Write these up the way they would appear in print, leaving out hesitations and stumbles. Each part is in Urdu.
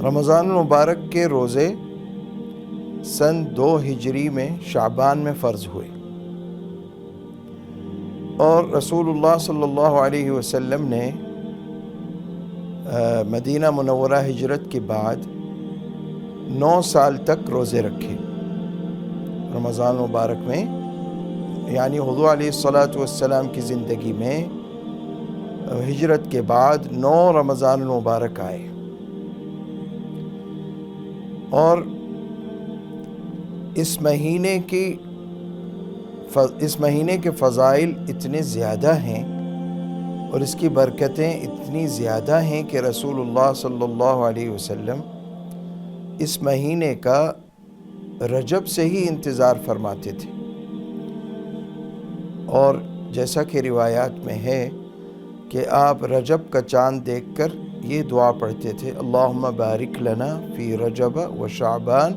رمضان المبارک کے روزے سن 2 ہجری میں شعبان میں فرض ہوئے، اور رسول اللہ صلی اللہ علیہ وسلم نے مدینہ منورہ ہجرت کے بعد 9 سال تک روزے رکھے رمضان المبارک میں، یعنی حضور علیہ الصلاۃ والسلام کی زندگی میں ہجرت کے بعد 9 رمضان المبارک آئے، اور اس مہینے کے فضائل اتنے زیادہ ہیں اور اس کی برکتیں اتنی زیادہ ہیں کہ رسول اللہ صلی اللہ علیہ وسلم اس مہینے کا رجب سے ہی انتظار فرماتے تھے، اور جیسا کہ روایات میں ہے کہ آپ رجب کا چاند دیکھ کر یہ دعا پڑھتے تھے، اللہم بارک لنا فی رجب و شعبان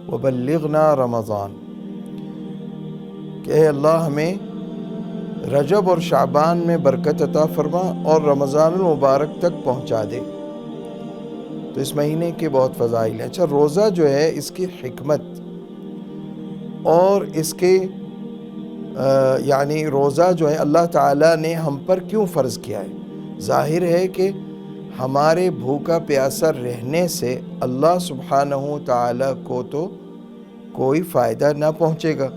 وبلغنا رمضان، کہ اے اللہ ہمیں رجب اور شعبان میں برکت عطا فرما اور رمضان المبارک تک پہنچا دے۔ تو اس مہینے کے بہت فضائل ہیں۔ اچھا، روزہ جو ہے اس کی حکمت اور اس کے یعنی روزہ جو ہے اللہ تعالیٰ نے ہم پر کیوں فرض کیا ہے؟ ظاہر ہے کہ ہمارے بھوکا پیاسا رہنے سے اللہ سبحانہ تعالیٰ کو تو کوئی فائدہ نہ پہنچے گا،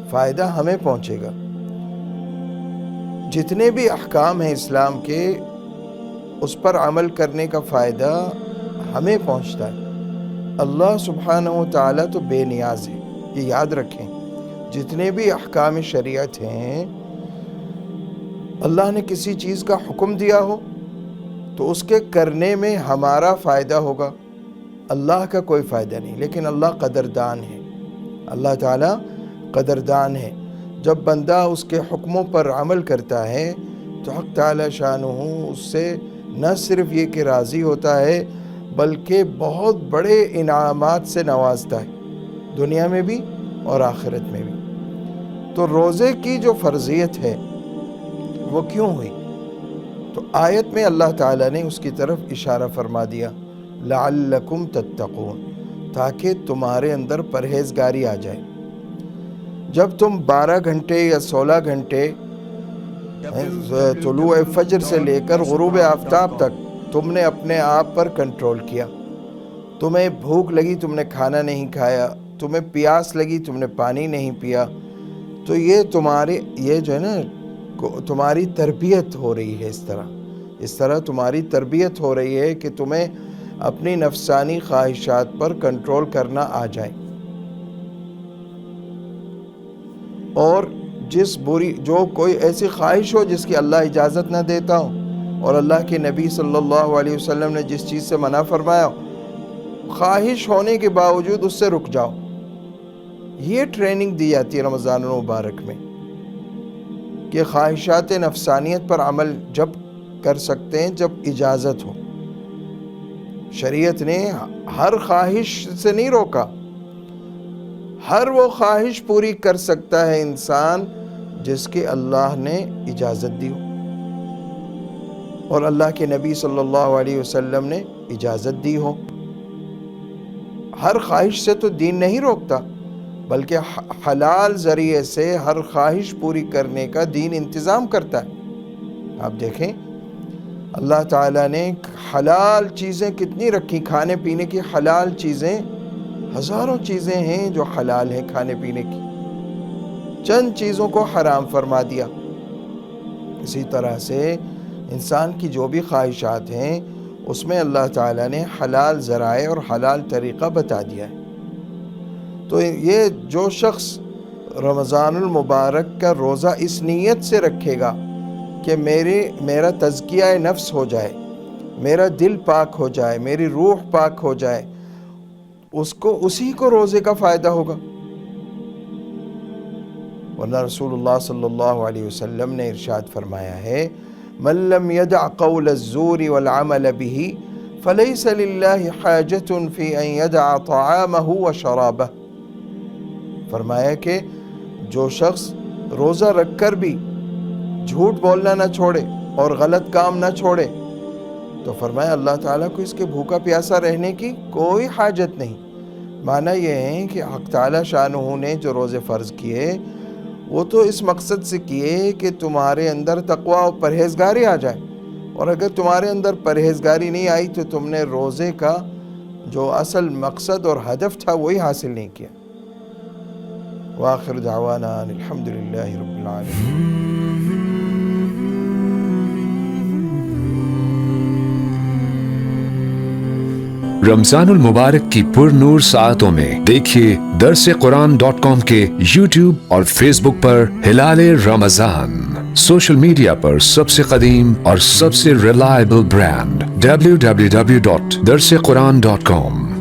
فائدہ ہمیں پہنچے گا۔ جتنے بھی احکام ہیں اسلام کے، اس پر عمل کرنے کا فائدہ ہمیں پہنچتا ہے۔ اللہ سبحانہ تعالیٰ تو بے نیاز ہے، یہ یاد رکھیں۔ جتنے بھی احکام شریعت ہیں، اللہ نے کسی چیز کا حکم دیا ہو تو اس کے کرنے میں ہمارا فائدہ ہوگا، اللہ کا کوئی فائدہ نہیں، لیکن اللہ قدردان ہے، اللہ تعالیٰ قدردان ہے۔ جب بندہ اس کے حکموں پر عمل کرتا ہے تو حق تعالیٰ شانہ اس سے نہ صرف یہ کہ راضی ہوتا ہے بلکہ بہت بڑے انعامات سے نوازتا ہے، دنیا میں بھی اور آخرت میں بھی۔ تو روزے کی جو فرضیت ہے وہ کیوں ہوئی؟ تو آیت میں اللہ تعالیٰ نے اس کی طرف اشارہ فرما دیا، لعلکم تتقون، تاکہ تمہارے اندر پرہیزگاری آ جائے۔ جب تم 12 گھنٹے یا 16 گھنٹے طلوع فجر سے لے کر غروب آفتاب تک تم نے اپنے آپ پر کنٹرول کیا، تمہیں بھوک لگی تم نے کھانا نہیں کھایا، تمہیں پیاس لگی تم نے پانی نہیں پیا، تو یہ جو ہے نا تمہاری تربیت ہو رہی ہے، اس طرح تمہاری تربیت ہو رہی ہے کہ تمہیں اپنی نفسانی خواہشات پر کنٹرول کرنا آ جائے، اور جو کوئی ایسی خواہش ہو جس کی اللہ اجازت نہ دیتا ہو اور اللہ کے نبی صلی اللہ علیہ وسلم نے جس چیز سے منع فرمایا ہو، خواہش ہونے کے باوجود اس سے رک جاؤ۔ یہ ٹریننگ دی جاتی ہے رمضان المبارک میں کہ خواہشات نفسانیت پر عمل جب کر سکتے ہیں جب اجازت ہو۔ شریعت نے ہر خواہش سے نہیں روکا، ہر وہ خواہش پوری کر سکتا ہے انسان جس کی اللہ نے اجازت دی ہو اور اللہ کے نبی صلی اللہ علیہ وسلم نے اجازت دی ہو۔ ہر خواہش سے تو دین نہیں روکتا، بلکہ حلال ذریعے سے ہر خواہش پوری کرنے کا دین انتظام کرتا ہے۔ آپ دیکھیں اللہ تعالیٰ نے حلال چیزیں کتنی رکھی، کھانے پینے کی حلال چیزیں، ہزاروں چیزیں ہیں جو حلال ہیں کھانے پینے کی، چند چیزوں کو حرام فرما دیا۔ اسی طرح سے انسان کی جو بھی خواہشات ہیں اس میں اللہ تعالیٰ نے حلال ذرائع اور حلال طریقہ بتا دیا ہے۔ تو یہ جو شخص رمضان المبارک کا روزہ اس نیت سے رکھے گا کہ میرا تزکیہ نفس ہو جائے، میرا دل پاک ہو جائے، میری روح پاک ہو جائے، اسی کو روزے کا فائدہ ہوگا۔ ورنہ رسول اللہ صلی اللہ علیہ وسلم نے ارشاد فرمایا ہے، من لم يدع قول الزور والعمل به فليس لله حاجة في ان يدع طعامه وشرابه۔ فرمایا کہ جو شخص روزہ رکھ کر بھی جھوٹ بولنا نہ چھوڑے اور غلط کام نہ چھوڑے، تو فرمایا اللہ تعالیٰ کو اس کے بھوکا پیاسا رہنے کی کوئی حاجت نہیں۔ معنی یہ ہے کہ حق تعالیٰ شانہ نے جو روزے فرض کیے وہ تو اس مقصد سے کیے کہ تمہارے اندر تقوی و پرہیزگاری آ جائے، اور اگر تمہارے اندر پرہیزگاری نہیں آئی تو تم نے روزے کا جو اصل مقصد اور ہدف تھا وہی حاصل نہیں کیا۔ وآخر دعوانا ان الحمدللہ رب العالمین۔ رمضان المبارک کی پر نور ساعتوں میں دیکھیے درسقرآن.com کے یوٹیوب اور فیس بک پر ہلال رمضان، سوشل میڈیا پر سب سے قدیم اور سب سے ریلائبل برانڈ www.درسقرآن.com۔